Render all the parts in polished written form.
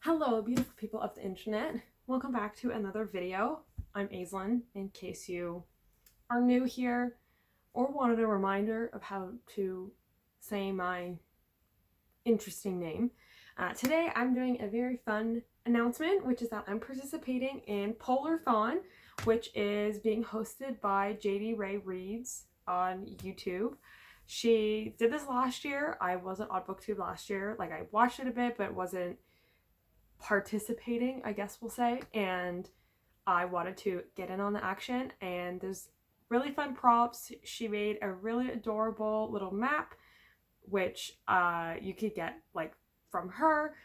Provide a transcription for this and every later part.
Hello, beautiful people of the internet. Welcome back to another video. I'm Aislinn, in case you are new here or wanted a reminder of how to say my interesting name. Today I'm doing a very fun announcement, which is that I'm participating in Polarthon, which is being hosted by Jadeyraereads on YouTube. She did this last year. I wasn't on BookTube last year. Like, I watched it a bit, but wasn't participating, I guess we'll say, and I wanted to get in on the action. And there's really fun props. She made a really adorable little map, which you could get like from her.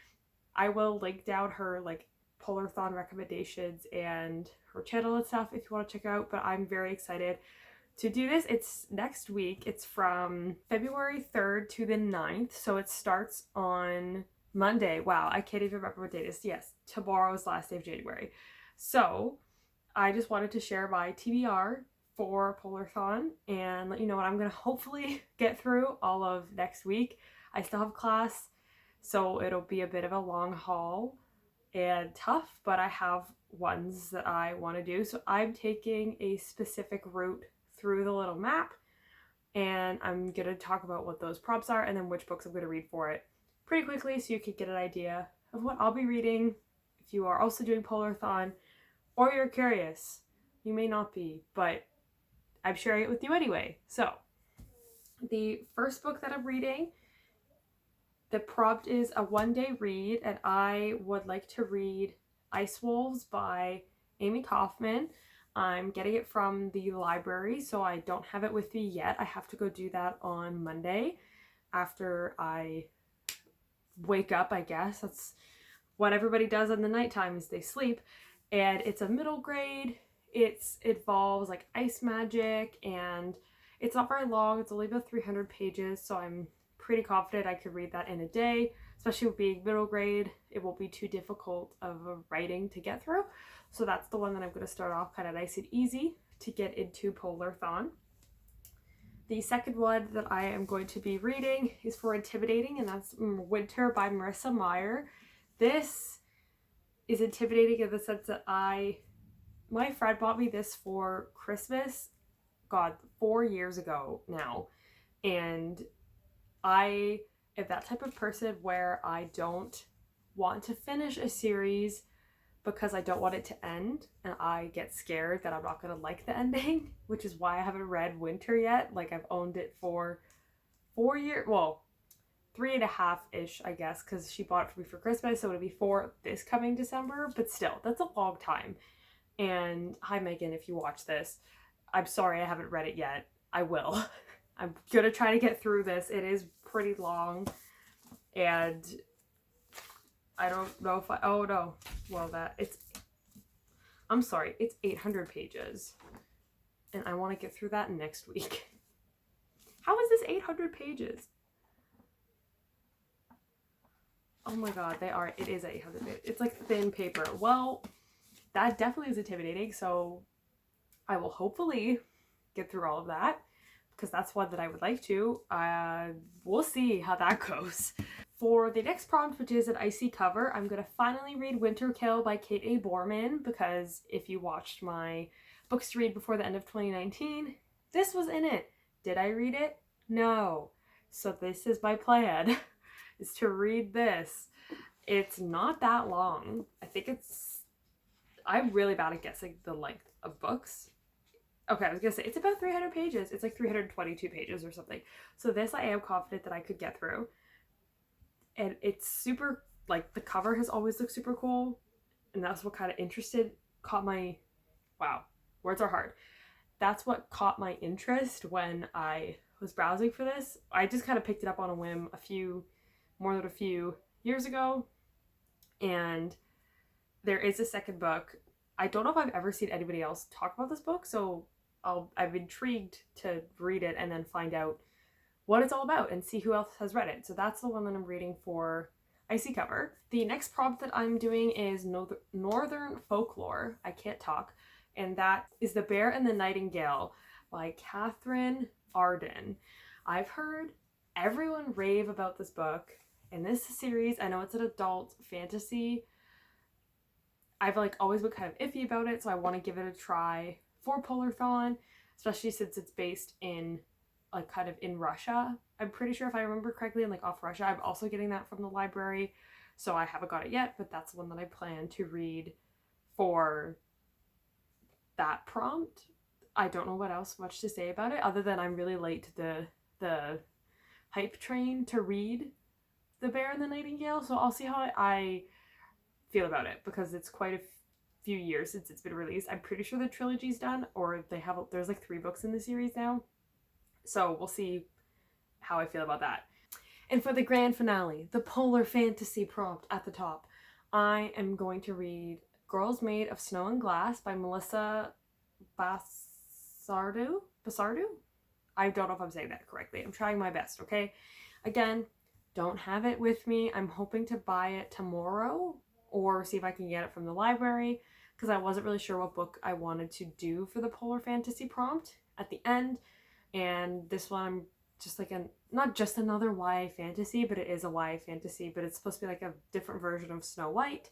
I will link down her like Polarthon recommendations and her channel and stuff if you want to check out. But I'm very excited to do this. It's next week. It's from February 3rd to the 9th, so it starts on Monday. Wow, I can't even remember what date it is. Yes, tomorrow's last day of January. So I just wanted to share my TBR for Polarthon and let you know what I'm going to hopefully get through all of next week. I still have class, so it'll be a bit of a long haul and tough, but I have ones that I want to do. So I'm taking a specific route through the little map, and I'm going to talk about what those prompts are and then which books I'm going to read for it pretty quickly, so you can get an idea of what I'll be reading if you are also doing Polarthon, or you're curious. You may not be, but I'm sharing it with you anyway. So the first book that I'm reading, the prompt is a one-day read, and I would like to read Ice Wolves by Amy Kaufman. I'm getting it from the library, so I don't have it with me yet. I have to go do that on Monday after I wake up, I guess. That's what everybody does in the nighttime, is they sleep. And it's a middle grade. It involves like ice magic, and it's not very long. It's only about 300 pages, so I'm pretty confident I could read that in a day, especially with being middle grade. It won't be too difficult of a writing to get through. So that's the one that I'm going to start off kind of nice and easy to get into Polarthon. The second one that I am going to be reading is for Intimidating, and that's Winter by Marissa Meyer. This is intimidating in the sense that my friend bought me this for Christmas, God, 4 years ago now. And I am that type of person where I don't want to finish a series because I don't want it to end, and I get scared that I'm not going to like the ending, which is why I haven't read Winter yet. Like, I've owned it for 4 years, well, 3.5-ish, I guess, because she bought it for me for Christmas, so it'll be 4 this coming December, but still, that's a long time. And hi, Megan, if you watch this, I'm sorry I haven't read it yet. I will. I'm going to try to get through this. It is pretty long, and I don't know if oh no, well I'm sorry, it's 800 pages, and I want to get through that next week. How is this 800 pages? Oh my god, it is 800 pages. It's like thin paper. Well, that definitely is intimidating, so I will hopefully get through all of that, because that's one that I would like to. We'll see how that goes. For the next prompt, which is an icy cover, I'm going to finally read Winter Kill by Kate A. Borman, because if you watched my books to read before the end of 2019, this was in it. Did I read it? No. So this is my plan, is to read this. It's not that long. I'm really bad at guessing the length of books. Okay, I was going to say, it's about 300 pages. It's like 322 pages or something. So this I am confident that I could get through. And it's super, like, the cover has always looked super cool. And that's what kind of caught my, wow, words are hard. That's what caught my interest when I was browsing for this. I just kind of picked it up on a whim more than a few years ago. And there is a second book. I don't know if I've ever seen anybody else talk about this book, so I'm intrigued to read it and then find out what it's all about and see who else has read it. So that's the one that I'm reading for icy cover. The next prompt that I'm doing is Northern Folklore. I can't talk. And that is The Bear and the Nightingale by Catherine Arden. I've heard everyone rave about this book, in this series. I know it's an adult fantasy. I've like always been kind of iffy about it, so I want to give it a try for Polarthon, especially since it's based in like kind of in Russia. I'm pretty sure if I remember correctly, and like off Russia. I'm also getting that from the library, so I haven't got it yet, but that's the one that I plan to read for that prompt. I don't know what else much to say about it other than I'm really late to the hype train to read The Bear and the Nightingale, so I'll see how I feel about it because it's quite a few years since it's been released. I'm pretty sure the trilogy's done, or there's like 3 books in the series now, so we'll see how I feel about that. And for the grand finale, the polar fantasy prompt at the top, I am going to read Girls Made of Snow and Glass by Melissa Basardu? I don't know if I'm saying that correctly. I'm trying my best, okay? Again, don't have it with me. I'm hoping to buy it tomorrow or see if I can get it from the library because I wasn't really sure what book I wanted to do for the polar fantasy prompt at the end. And this one, I'm just like not just another YA fantasy, but it is a YA fantasy, but it's supposed to be like a different version of Snow White.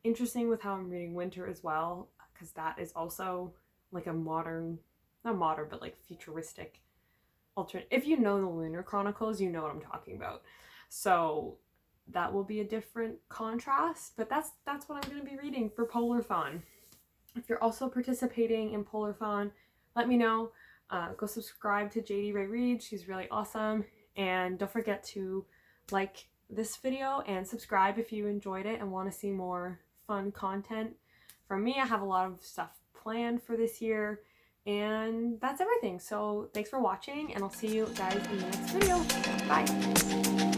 Interesting with how I'm reading Winter as well, because that is also like a modern, not modern, but like futuristic alternate. If you know the Lunar Chronicles, you know what I'm talking about. So that will be a different contrast, but that's what I'm going to be reading for Polarthon. If you're also participating in Polarthon, let me know. Go subscribe to Jadeyraereads. She's really awesome. And don't forget to like this video and subscribe if you enjoyed it and want to see more fun content from me. I have a lot of stuff planned for this year, and that's everything. So thanks for watching, and I'll see you guys in the next video. Bye!